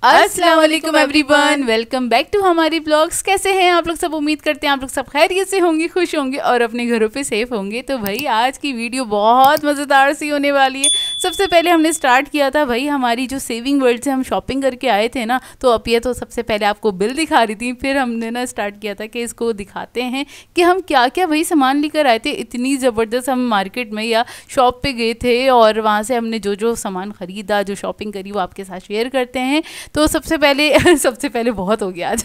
अस्सलाम वालेकुम everyone, welcome back to हमारी ब्लॉग्स। कैसे हैं आप लोग सब? उम्मीद करते हैं आप लोग सब खैरियत से होंगे, खुश होंगे और अपने घरों पे सेफ होंगे। तो भाई आज की वीडियो बहुत मज़ेदार सी होने वाली है। सबसे पहले हमने स्टार्ट किया था भाई हमारी जो सेविंग वर्ल्ड से हम शॉपिंग करके आए थे ना, तो अब ये तो सबसे पहले आपको बिल दिखा रही थी, फिर हमने ना स्टार्ट किया था कि इसको दिखाते हैं कि हम क्या क्या भाई सामान लेकर आए थे। इतनी ज़बरदस्त हम मार्केट में या शॉप पे गए थे और वहाँ से हमने जो जो सामान ख़रीदा, जो शॉपिंग करी, वो आपके साथ शेयर करते हैं। तो सबसे पहले बहुत हो गया आज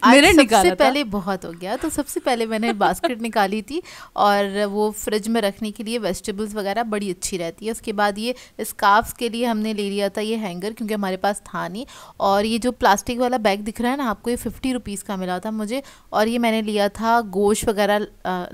मेरे सबसे पहले बहुत हो गया। तो सबसे पहले मैंने बास्केट निकाली थी और वो फ्रिज में रखने के लिए वेजिटेबल्स वगैरह बड़ी अच्छी रहती है। उसके बाद ये स्कार्फ्स के लिए हमने ले लिया था ये हैंगर, क्योंकि हमारे पास था नहीं। और ये जो प्लास्टिक वाला बैग दिख रहा है ना आपको, ये 50 रुपीज़ का मिला था मुझे। और ये मैंने लिया था गोश्त वगैरह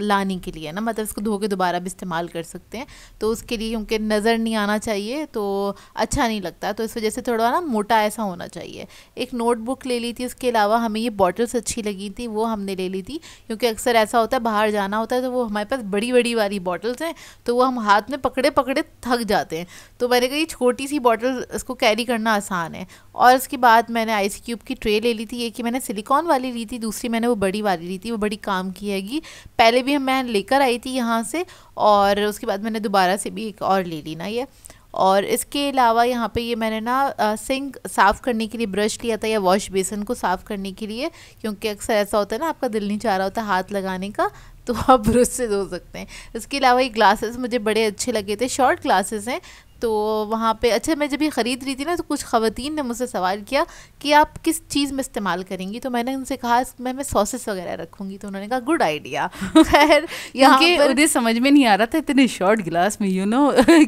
लाने के लिए ना, मतलब इसको धो के दोबारा भी इस्तेमाल कर सकते हैं। तो उसके लिए क्योंकि नज़र नहीं आना चाहिए तो अच्छा नहीं लगता, तो इस वजह से थोड़ा ना मोटा ऐसा होना चाहिए। एक नोटबुक ले ली थी। उसके अलावा हमें ये बॉटल्स अच्छी लगी थी, वो हमने ले ली थी, क्योंकि अक्सर ऐसा होता है बाहर जाना होता है तो वो हमारे पास बड़ी बड़ी वाली बॉटल्स हैं, तो वो हम हाथ में पकड़े पकड़े थक जाते हैं। तो मैंने कहा ये छोटी सी बॉटल इसको कैरी करना आसान है। और उसके बाद मैंने आइस क्यूब की ट्रे ले ली थी। एक कि मैंने सिलिकॉन वाली ली थी, दूसरी मैंने वो बड़ी वाली ली थी, वो बड़ी काम की हैगी। पहले भी मैं लेकर आई थी यहाँ से, और उसके बाद मैंने दोबारा से भी एक और ले ली ना ये। और इसके अलावा यहाँ पे ये मैंने ना सिंक साफ़ करने के लिए ब्रश लिया था, या वॉश बेसिन को साफ़ करने के लिए, क्योंकि अक्सर ऐसा होता है ना आपका दिल नहीं चाह रहा होता हाथ लगाने का, तो आप ब्रश से धो सकते हैं। इसके अलावा ये ग्लासेस मुझे बड़े अच्छे लगे थे, शॉर्ट ग्लासेस हैं। तो वहाँ पे अच्छा, मैं जब ये ख़रीद रही थी ना तो कुछ ख़वातीन ने मुझसे सवाल किया कि आप किस चीज़ में इस्तेमाल करेंगी, तो मैंने उनसे कहा मैं सॉसेस वगैरह रखूँगी। तो उन्होंने कहा गुड आइडिया। खैर यहाँ पर उन्हें समझ में नहीं आ रहा था इतने शॉर्ट गिलास में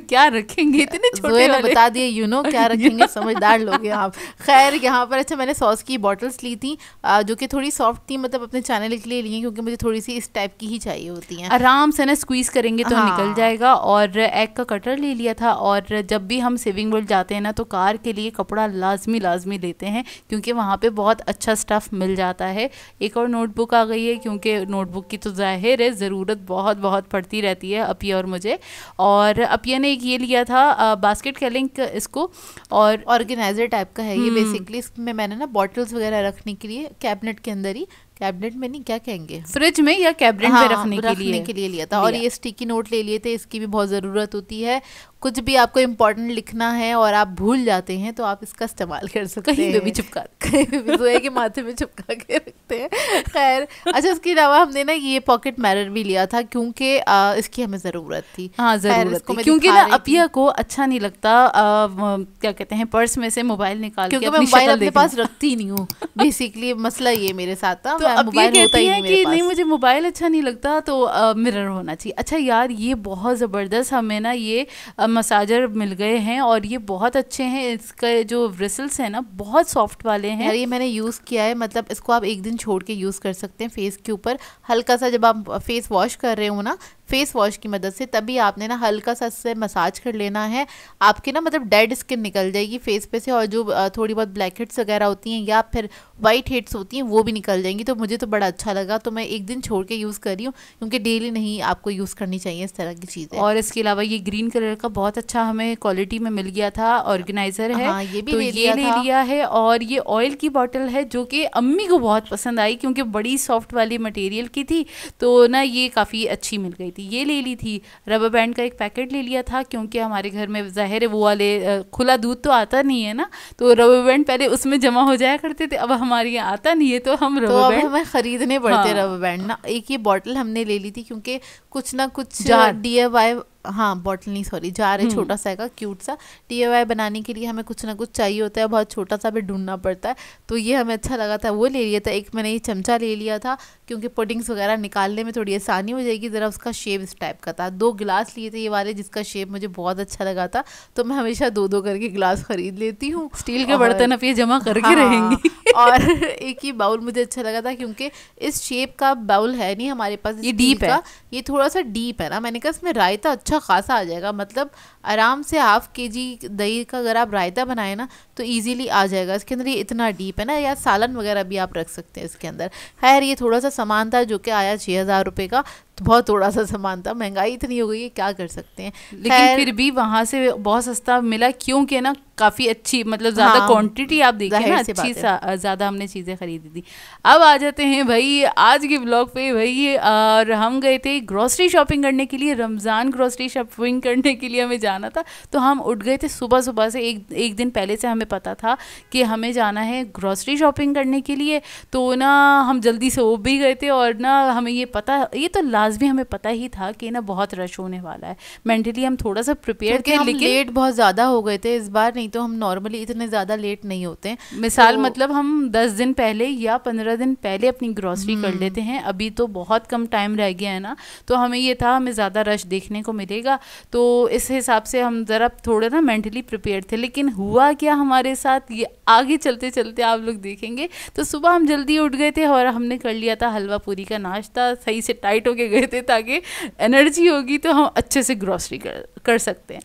क्या रखेंगे, इतने छोटे वाले। बता दिए क्या रखेंगे, समझदार लोग हैं आप। खैर यहाँ पर अच्छा मैंने सॉस की बॉटल्स ली थी, जो कि थोड़ी सॉफ्ट थी, मतलब अपने चैनल के लिए ली, क्योंकि मुझे थोड़ी सी इस टाइप की ही चाहिए होती हैं। आराम से ना स्क्वीज़ करेंगे तो निकल जाएगा। और एग का कटर ले लिया था। और जब भी हम सेविंग वर्ल्ड जाते हैं ना तो कार के लिए कपड़ा लाजमी लेते हैं, क्योंकि वहाँ पे बहुत अच्छा स्टफ़ मिल जाता है। एक और नोटबुक आ गई है, क्योंकि नोटबुक की तो ज़ाहिर है ज़रूरत बहुत पड़ती रहती है अपिया और मुझे। और अपिया ने एक ये लिया था बास्केट कैलिंग, इसको और ऑर्गेनाइजर टाइप का है ये बेसिकली। इसमें मैंने ना बॉटल्स वगैरह रखने के लिए कैबिनेट के अंदर ही, कैबिनेट में नहीं क्या कहेंगे, फ्रिज में या कैबिनेट में रखने के लिए लिया था। और ये स्टिकी नोट ले लिए थे, इसकी भी बहुत ज़रूरत होती है। कुछ भी आपको इम्पोर्टेंट लिखना है और आप भूल जाते हैं तो आप इसका इस्तेमाल कर सकते हैं। कहीं पे भी चिपका, कहीं भी सोए के माथे में चिपका के रखते हैं। खैर अच्छा, उसके अलावा हमने ना ये पॉकेट मिरर भी लिया था, क्योंकि इसकी हमें ज़रूरत थी। हाँ ज़रूरत थी, क्योंकि ना अपिया को अच्छा नहीं लगता क्या कहते हैं पर्स में से मोबाइल निकाल के, क्योंकि मैं मोबाइल अपने पास रखती नहीं हूँ। बेसिकली मसला ये मेरे साथ था। तो अब ये कहती है कि नहीं मुझे मोबाइल अच्छा नहीं लगता, तो मिरर होना चाहिए। अच्छा यार, ये बहुत ज़बरदस्त हमें ना ये मसाजर मिल गए हैं, और ये बहुत अच्छे हैं। इसका जो ब्रिसल्स हैं ना बहुत सॉफ्ट वाले हैं यार। ये मैंने यूज़ किया है, मतलब इसको आप एक दिन छोड़ के यूज़ कर सकते हैं फेस के ऊपर। हल्का सा जब आप फेस वॉश कर रहे हो ना, फेस वॉश की मदद से, तभी आपने ना हल्का सा इससे मसाज कर लेना है। आपके ना मतलब डेड स्किन निकल जाएगी फेस पे से, और जो थोड़ी बहुत ब्लैक हेड्स वगैरह होती हैं या फिर वाइट हेड्स होती हैं वो भी निकल जाएंगी। तो मुझे तो बड़ा अच्छा लगा, तो मैं एक दिन छोड़ के यूज़ कर रही हूँ, क्योंकि डेली नहीं आपको यूज़ करनी चाहिए इस तरह की चीज़ें। और इसके अलावा ये ग्रीन कलर का बहुत अच्छा हमें क्वालिटी में मिल गया था, ऑर्गेनाइजर है। हाँ, ये भी तो ये ले लिया है। और ये ऑयल की बॉटल है, जो कि अम्मी को बहुत पसंद आई, क्योंकि बड़ी सॉफ्ट वाली मटेरियल की थी, तो ना ये काफ़ी अच्छी मिल गई थी। ये ले ली थी। रबर बैंड का एक पैकेट ले लिया था, क्योंकि हमारे घर में ज़ाहिर है वो वाले खुला दूध तो आता नहीं है ना, तो रबर बैंड पहले उसमें जमा हो जाया करते थे, अब हमारे यहाँ आता नहीं है, तो हम रबर बैंड हमें ख़रीदने पड़ते रबर बैंड ना। एक ये बॉटल हमने ले ली थी, क्योंकि कुछ ना कुछ DIY, हाँ बॉटल नहीं सॉरी जार है, छोटा सा का क्यूट सा। DIY बनाने के लिए हमें कुछ ना कुछ चाहिए होता है, बहुत छोटा सा भी ढूंढना पड़ता है, तो ये हमें अच्छा लगा था, वो ले लिया था। एक मैंने ये चमचा ले लिया था, क्योंकि पुडिंग्स वगैरह निकालने में थोड़ी आसानी हो जाएगी। ज़रा उसका शेप इस टाइप का था। 2 गिलास लिए थे ये वाले, जिसका शेप मुझे बहुत अच्छा लगा था, तो मैं हमेशा 2-2 करके गिलास खरीद लेती हूँ। स्टील के बर्तन अब ये जमा करके रहेंगी। और एक ही बाउल मुझे अच्छा लगा था, क्योंकि इस शेप का बाउल है नहीं हमारे पास, ये डीप है, ये थोड़ा सा डीप है ना। मैंने कहा इसमें रायता अच्छा खासा आ जाएगा, मतलब आराम से ½ kg दही का अगर आप रायता बनाए ना तो इजीली आ जाएगा। इसके अंदर ये इतना डीप है ना, या सालन वगैरह भी आप रख सकते हैं इसके अंदर। खैर ये थोड़ा सा सामान था, जो कि आया 6000 रुपये का, तो बहुत थोड़ा सा सामान था, महंगाई इतनी हो गई है, क्या कर सकते हैं। लेकिन फिर भी वहाँ से बहुत सस्ता मिला, क्योंकि ना काफ़ी अच्छी, मतलब ज़्यादा क्वांटिटी आप देखिए ना, अच्छी ज़्यादा हमने चीज़ें खरीदी थी। अब आ जाते हैं भाई आज के ब्लॉग पे भाई, और हम गए थे ग्रॉसरी शॉपिंग करने के लिए, रमज़ान ग्रॉसरी शॉपिंग करने के लिए हमें जाना था। तो हम उठ गए थे सुबह सुबह से, एक दिन पहले से हमें पता था कि हमें जाना है ग्रॉसरी शॉपिंग करने के लिए। तो ना हम जल्दी से उठ भी गए थे, और ना हमें ये तो लाजमी हमें पता ही था कि ना बहुत रश होने वाला है। मेंटली हम थोड़ा सा प्रिपेयर थे, लेकिन लेट बहुत ज़्यादा हो गए थे इस बार, नहीं तो हम नॉर्मली इतने ज़्यादा लेट नहीं होते हैं। मिसाल तो मतलब हम 10 दिन पहले या 15 दिन पहले अपनी ग्रॉसरी कर लेते हैं। अभी तो बहुत कम टाइम रह गया है ना, तो हमें ये था हमें ज़्यादा रश देखने को मिलेगा, तो इस हिसाब से हम ज़रा थोड़े ना मेंटली प्रिपेयर थे। लेकिन हुआ क्या हमारे साथ, ये आगे चलते चलते आप लोग देखेंगे। तो सुबह हम जल्दी उठ गए थे और हमने कर लिया था हलवा पूरी का नाश्ता, सही से टाइट होके गए थे ताकि एनर्जी होगी तो हम अच्छे से ग्रॉसरी कर सकते हैं।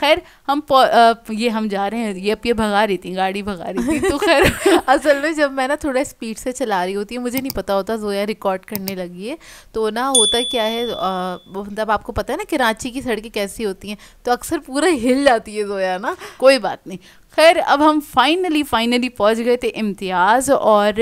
खैर हम जा रहे हैं, ये भगा रही थी, गाड़ी भगा रही थी। तो खैर असल में जब मैं ना थोड़ा स्पीड से चला रही होती है, मुझे नहीं पता होता जोया रिकॉर्ड करने लगी है। तो ना होता क्या है, मतलब आपको पता है ना कराची की सड़कें कैसी होती हैं, तो अक्सर पूरा हिल जाती है जोया ना। कोई बात नहीं। खैर अब हम फाइनली पहुंच गए थे इम्तियाज़, और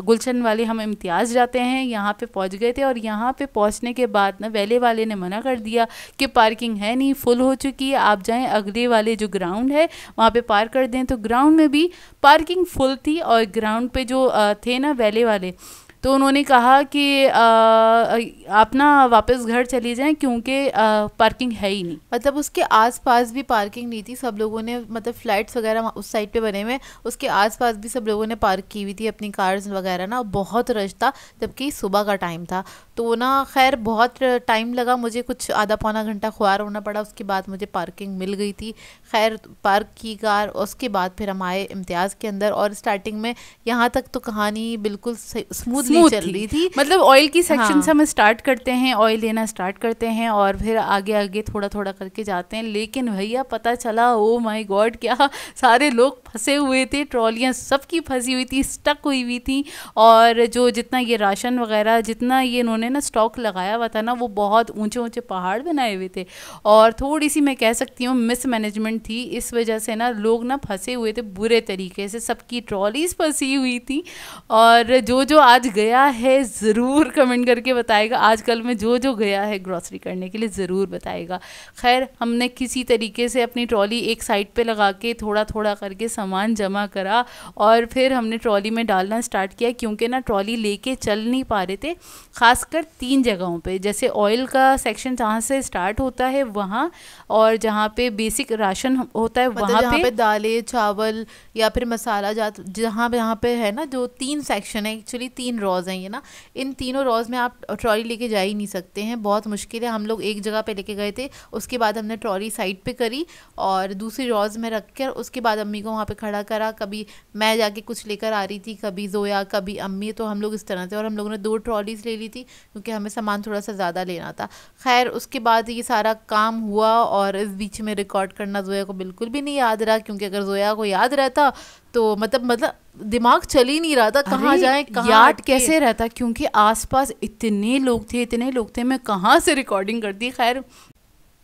गुलशन वाले हम इम्तियाज़ जाते हैं, यहाँ पे पहुंच गए थे। और यहाँ पे पहुंचने के बाद ना वैले वाले ने मना कर दिया कि पार्किंग है नहीं, फुल हो चुकी है, आप जाएं अगले वाले जो ग्राउंड है वहाँ पे पार्क कर दें। तो ग्राउंड में भी पार्किंग फुल थी, और ग्राउंड पे जो थे ना वैले वाले, तो उन्होंने कहा कि आप ना वापस घर चली जाएं क्योंकि पार्किंग है ही नहीं। मतलब उसके आसपास भी पार्किंग नहीं थी, सब लोगों ने, मतलब फ्लैट्स वगैरह उस साइड पे बने हुए, उसके आसपास भी सब लोगों ने पार्क की हुई थी अपनी कार्स वगैरह ना। बहुत रश था, जबकि सुबह का टाइम था। तो ना खैर बहुत टाइम लगा मुझे, कुछ आधा पौना घंटा खुआर होना पड़ा, उसके बाद मुझे पार्किंग मिल गई थी। खैर पार्क की कार, उसके बाद फिर हम आए इम्तियाज़ के अंदर। और स्टार्टिंग में यहाँ तक तो कहानी बिल्कुल स्मूथ चल रही थी, मतलब ऑयल की सेक्शन से हम स्टार्ट करते हैं, ऑयल लेना स्टार्ट करते हैं, और फिर आगे आगे थोड़ा थोड़ा करके जाते हैं। लेकिन भैया पता चला, ओ माय गॉड, क्या सारे लोग फंसे हुए थे, ट्रॉलियाँ सबकी फंसी हुई थी, स्टक हुई हुई थी। और जो जितना ये राशन वगैरह, जितना ये इन्होंने ना स्टॉक लगाया हुआ था ना, वो बहुत ऊंचे ऊंचे पहाड़ बनाए हुए थे, और थोड़ी सी मैं कह सकती हूँ मिसमैनेजमेंट थी। इस वजह से ना लोग ना फंसे हुए थे बुरे तरीके से, सबकी ट्रॉलीज फंसी हुई थी। और जो आज गया है ज़रूर कमेंट करके बताएगा, आजकल में जो गया है ग्रॉसरी करने के लिए ज़रूर बताएगा। खैर हमने किसी तरीके से अपनी ट्रॉली एक साइड पे लगा के थोड़ा थोड़ा करके सामान जमा करा, और फिर हमने ट्रॉली में डालना स्टार्ट किया, क्योंकि ना ट्रॉली लेके चल नहीं पा रहे थे। खासकर 3 जगहों पे, जैसे ऑयल का सेक्शन जहाँ से स्टार्ट होता है वहाँ, और जहाँ पे बेसिक राशन होता है वहाँ पे दालें चावल या फिर मसाला जात, जहाँ पे है ना, जो 3 सेक्शन है, एक्चुअली 3 रॉज हैं ये ना, इन तीनों रॉज में आप ट्रॉली लेके जा ही नहीं सकते हैं, बहुत मुश्किल है। हम लोग एक जगह पे लेके गए थे, उसके बाद हमने ट्रॉली साइड पे करी और दूसरी रॉज में रख कर उसके बाद अम्मी को वहाँ पे खड़ा करा। कभी मैं जाके कुछ लेकर आ रही थी, कभी जोया, कभी अम्मी, तो हम लोग इस तरह से। और हम लोगों ने 2 ट्रॉलीज ले ली थी क्योंकि हमें सामान थोड़ा सा ज़्यादा लेना था। खैर उसके बाद ये सारा काम हुआ, और इस बीच में रिकॉर्ड करना जोया को बिल्कुल भी नहीं याद रहा, क्योंकि अगर जोया को याद रहता तो मतलब दिमाग चल ही नहीं रहा था, कहाँ जाए, कहाँ याद कैसे रहता, क्योंकि आसपास इतने लोग थे, मैं कहाँ से रिकॉर्डिंग करती। खैर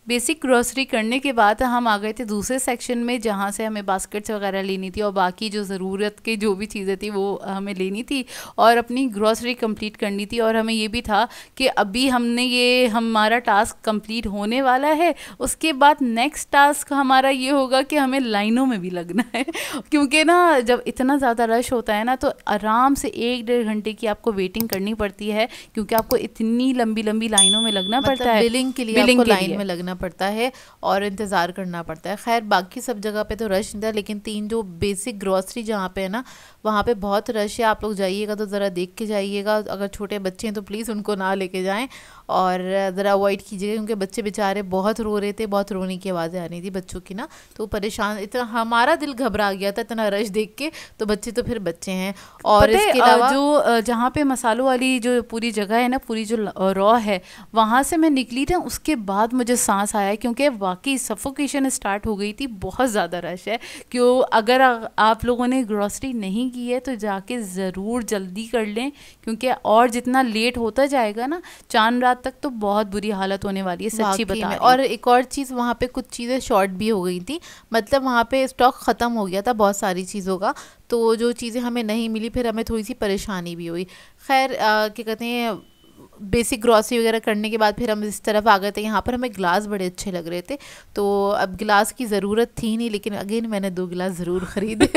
बेसिक ग्रॉसरी करने के बाद हम आ गए थे दूसरे सेक्शन में, जहाँ से हमें बास्केट्स वगैरह लेनी थी और बाकी जो ज़रूरत की जो भी चीज़ें थी वो हमें लेनी थी और अपनी ग्रॉसरी कंप्लीट करनी थी। और हमें ये भी था कि अभी हमारा टास्क कंप्लीट होने वाला है, उसके बाद नेक्स्ट टास्क हमारा ये होगा कि हमें लाइनों में भी लगना है, क्योंकि ना जब इतना ज़्यादा रश होता है ना तो आराम से 1-1.5 घंटे की आपको वेटिंग करनी पड़ती है, क्योंकि आपको इतनी लंबी लंबी लाइनों में लगना पड़ता है, बिलिंग के लिए आपको लाइन में लगना पड़ता है और इंतज़ार करना पड़ता है। खैर बाकी सब जगह पे तो रश नहीं था, लेकिन 3 जो बेसिक ग्रॉसरी जहाँ पे है ना वहाँ पे बहुत रश है। आप लोग जाइएगा तो ज़रा देख के जाइएगा, अगर छोटे बच्चे हैं तो प्लीज़ उनको ना लेके जाएं और ज़रा अवॉइड कीजिएगा, क्योंकि बच्चे बेचारे बहुत रो रहे थे, बहुत रोने की आवाज़ें आ रही थी बच्चों की ना, तो परेशान, इतना हमारा दिल घबरा गया था इतना रश देख के। तो बच्चे तो फिर बच्चे हैं। और इसके अलावा जो जहाँ पे मसालों वाली जो पूरी जगह है ना, पूरी जो रॉ है, वहाँ से मैं निकली थी, उसके बाद मुझे सांस आया, क्योंकि वाकई सफोकेशन स्टार्ट हो गई थी, बहुत ज़्यादा रश है। क्यों अगर आप लोगों ने ग्रॉसरी नहीं की है तो जाके ज़रूर जल्दी कर लें, क्योंकि और जितना लेट होता जाएगा ना, चांद रात बाद तक तो बहुत बुरी हालत होने वाली है, सच्ची बता रही। और एक और चीज़, वहाँ पे कुछ चीज़ें शॉर्ट भी हो गई थी, मतलब वहाँ पे स्टॉक ख़त्म हो गया था बहुत सारी चीज़ों का, तो जो चीज़ें हमें नहीं मिली फिर हमें थोड़ी सी परेशानी भी हुई। खैर क्या कहते हैं, बेसिक ग्रॉसरी वगैरह करने के बाद फिर हम इस तरफ आ गए थे। यहाँ पर हमें गिलास बड़े अच्छे लग रहे थे, तो अब गिलास की ज़रूरत थी नहीं, लेकिन अगेन मैंने 2 गिलास ज़रूर ख़रीदे।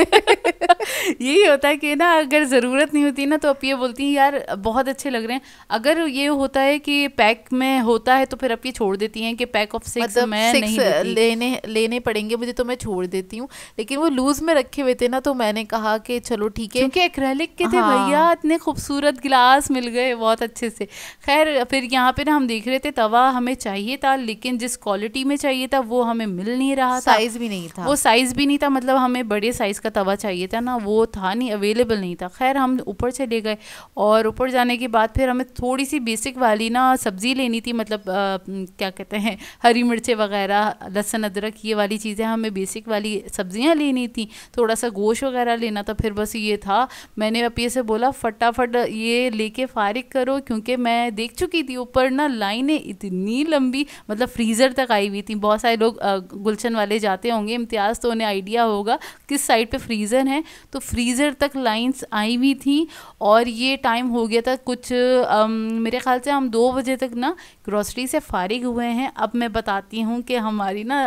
यही होता है कि ना, अगर ज़रूरत नहीं होती ना तो अब ये बोलती हैं यार बहुत अच्छे लग रहे हैं। अगर ये होता है कि पैक में होता है तो फिर अब ये छोड़ देती हैं कि पैक ऑफ 6 मतलब मैं 6 नहीं लेने पड़ेंगे मुझे, तो मैं छोड़ देती हूँ। लेकिन वो लूज में रखे हुए थे ना, तो मैंने कहा कि चलो ठीक है, क्योंकि एक्रेलिक के थे भैया, इतने खूबसूरत गिलास मिल गए बहुत अच्छे से। खैर फिर यहाँ पे ना हम देख रहे थे, तवा हमें चाहिए था लेकिन जिस क्वालिटी में चाहिए था वो हमें मिल नहीं रहा था, साइज भी नहीं था, वो साइज भी नहीं था, मतलब हमें बड़े साइज का तवा चाहिए था ना, वो था नहीं, अवेलेबल नहीं था। खैर हम ऊपर चले गए और ऊपर जाने के बाद फिर हमें थोड़ी सी बेसिक वाली ना सब्जी लेनी थी, मतलब क्या कहते हैं, हरी मिर्चें वगैरह, लहसुन अदरक, ये वाली चीज़ें हमें बेसिक वाली सब्जियां लेनी थी, थोड़ा सा गोश्त वगैरह लेना था। फिर बस ये था, मैंने अपने से बोला फटाफट ये लेके फारिग करो, क्योंकि मैं देख चुकी थी ऊपर ना लाइनें इतनी लंबी, मतलब फ्रीज़र तक आई हुई थी। बहुत सारे लोग गुलशन वाले जाते होंगे, इम्तियाज़ तो उन्हें आइडिया होगा किस साइड पे फ्रीज़र है, तो फ्रीज़र तक लाइंस आई हुई थी। और ये टाइम हो गया था कुछ मेरे ख्याल से हम 2 बजे तक ना ग्रॉसरी से फारिग हुए हैं। अब मैं बताती हूँ कि हमारी ना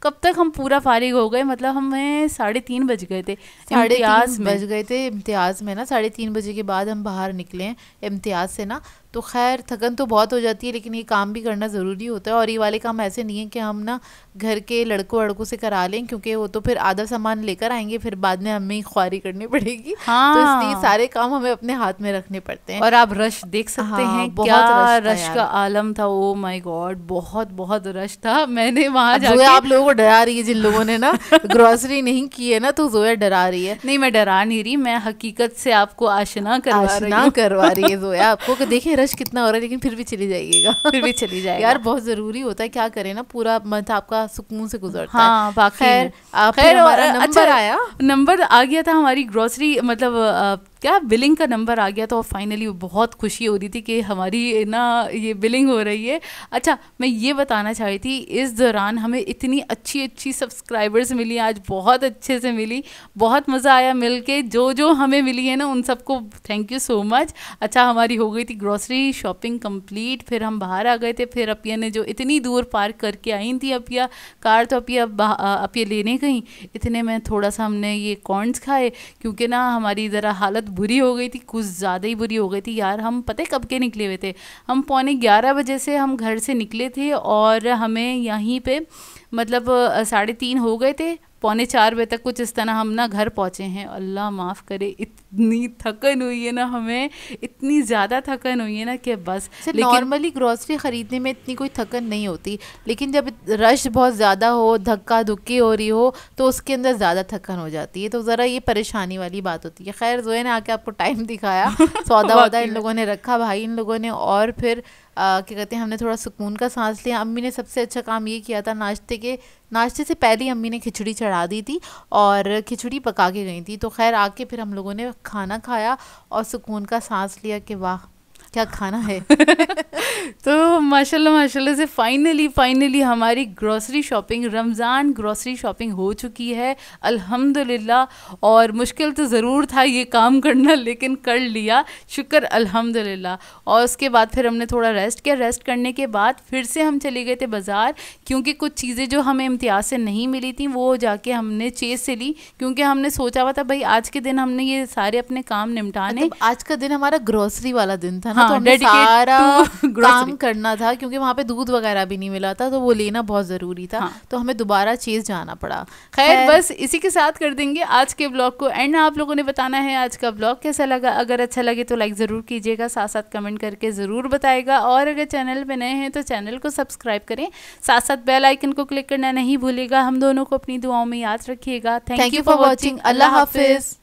कब तक हम पूरा फारिग हो गए, मतलब हमें 3:30 बज गए थे, 3:30 बज गए थे इम्तियाज़ में ना। 3:30 बजे के बाद हम बाहर निकले हैं इम्तियाज़ से ना, तो खैर थकन तो बहुत हो जाती है, लेकिन ये काम भी करना ज़रूरी होता है। और ये वाले काम ऐसे नहीं है कि हम ना घर के लड़कों से करा लें, क्योंकि वो तो फिर आधा सामान लेकर आएंगे, फिर बाद में हमें ही ख्वारी करनी पड़ेगी। हाँ। तो इसलिए सारे काम हमें अपने हाथ में रखने पड़ते हैं। और आप रश देख सकते हैं, बहुत क्या रश का आलम था, ओ माय गॉड, बहुत बहुत रश था। मैंने वहां जाके, आप लोगों को डरा रही है, जिन लोगों ने ना ग्रॉसरी नहीं की है ना, तो जोया डरा रही है। नहीं, मैं डरा नहीं रही, मैं हकीकत से आपको आशना करवा रही है जोया आपको, कि देखें रश कितना हो रहा है, लेकिन फिर भी चली जाइएगा। फिर भी चली जाएगा यार, बहुत जरूरी होता है, क्या करें ना, पूरा मंथ आपका सुकून से गुजरता है। हाँ, खैर हमारा नंबर आया, नंबर आ गया था हमारी ग्रॉसरी, मतलब क्या बिलिंग का नंबर आ गया था, और फाइनली बहुत खुशी हो रही थी कि हमारी ना ये बिलिंग हो रही है। अच्छा, मैं ये बताना चाह रही थी, इस दौरान हमें इतनी अच्छी अच्छी सब्सक्राइबर्स मिली, आज बहुत अच्छे से मिली, बहुत मज़ा आया मिल के, जो हमें मिली है ना उन सबको थैंक यू सो मच। अच्छा, हमारी हो गई थी ग्रॉसरी शॉपिंग कंप्लीट, फिर हम बाहर आ गए थे। फिर अपिया ने जो इतनी दूर पार्क करके आई थी अपिया कार, तो अपिया लेने गई, इतने में थोड़ा सा हमने ये कॉर्न्स खाए, क्योंकि ना हमारी ज़रा हालत बुरी हो गई थी, कुछ ज़्यादा ही बुरी हो गई थी यार। हम पता है कब के निकले हुए थे, हम 11:15 बजे से हम घर से निकले थे, और हमें यहीं पे मतलब 3:30 हो गए थे, 3:45 बजे तक कुछ इस तरह हम ना घर पहुँचे हैं। अल्लाह माफ़ करे, इतनी थकन हुई है ना हमें, इतनी ज़्यादा थकन हुई है ना कि बस। नॉर्मली ग्रॉसरी ख़रीदने में इतनी कोई थकन नहीं होती, लेकिन जब रश बहुत ज़्यादा हो, धक्का धुक्की हो रही हो, तो उसके अंदर ज़्यादा थकन हो जाती है, तो ज़रा ये परेशानी वाली बात होती है। खैर जोया ने आके आपको टाइम दिखाया, सौदा वौदा इन लोगों ने रखा भाई इन लोगों ने, और फिर क्या कहते हैं, हमने थोड़ा सुकून का सांस लिया। अम्मी ने सबसे अच्छा काम ये किया था, नाश्ते से पहले अम्मी ने खिचड़ी चढ़ा दी थी और खिचड़ी पका के गई थी। तो खैर आके फिर हम लोगों ने खाना खाया और सुकून का सांस लिया कि वाह क्या खाना है। तो माशाल्लाह से फाइनली हमारी grocery shopping, Ramzan grocery shopping हो चुकी है अल्हम्दुलिल्लाह। और मुश्किल तो ज़रूर था ये काम करना, लेकिन कर लिया, शुक्र अल्हम्दुलिल्लाह। और उसके बाद फिर हमने थोड़ा रेस्ट किया, रेस्ट करने के बाद फिर से हम चले गए थे बाज़ार, क्योंकि कुछ चीज़ें जो हमें इम्तियाज़ से नहीं मिली थी वो जाके हमने चेज़ से ली, क्योंकि हमने सोचा हुआ था भाई आज के दिन हमने ये सारे अपने काम निपटाने। मतलब आज का दिन हमारा ग्रॉसरी वाला दिन था ना, तो हमें सारा काम करना था, क्योंकि वहाँ पे दूध वगैरह भी नहीं मिला था, तो वो लेना बहुत ज़रूरी था। तो हमें दोबारा चीज़ जाना पड़ा। खैर बस इसी के साथ कर देंगे आज के ब्लॉग को एंड। आप लोगों ने बताना है आज का ब्लॉग कैसा लगा, अगर अच्छा लगे तो लाइक ज़रूर कीजिएगा, साथ साथ कमेंट करके ज़रूर बताएगा, और अगर चैनल पे नए हैं तो चैनल को सब्सक्राइब करें, साथ साथ बेल आइकन को क्लिक करना नहीं भूलिएगा। हम दोनों को अपनी दुआओं में याद रखिएगा। Thank you for watching. अल्लाह हाफिज़।